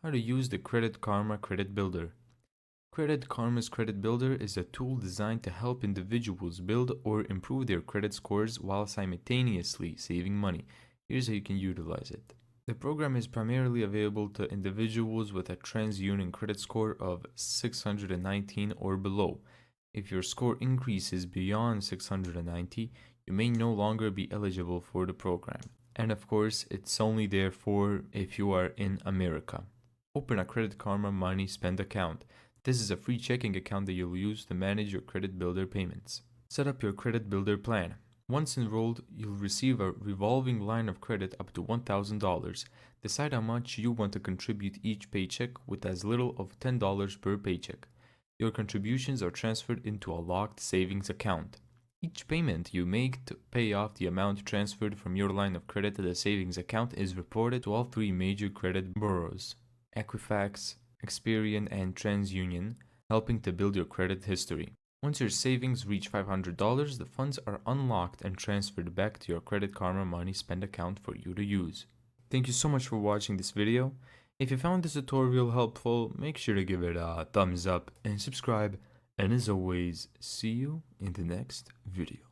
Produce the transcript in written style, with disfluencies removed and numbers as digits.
how to use the Credit Karma Credit Builder. Credit Karma's Credit Builder is a tool designed to help individuals build or improve their credit scores while simultaneously saving money. Here's how you can utilize it. The program is primarily available to individuals with a TransUnion credit score of 619 or below. If your score increases beyond 690, you may no longer be eligible for the program. And of course, it's only there for if you are in America. Open a Credit Karma Money Spend account. This is a free checking account that you'll use to manage your Credit Builder payments. Set up your Credit Builder plan. Once enrolled, you'll receive a revolving line of credit up to $1,000. Decide how much you want to contribute each paycheck with as little of $10 per paycheck. Your contributions are transferred into a locked savings account. Each payment you make to pay off the amount transferred from your line of credit to the savings account is reported to all three major credit bureaus, Equifax, Experian, and TransUnion, helping to build your credit history. Once your savings reach $500, the funds are unlocked and transferred back to your Credit Karma Money Spend account for you to use. Thank you so much for watching this video. If you found this tutorial helpful, make sure to give it a thumbs up and subscribe. And as always, see you in the next video.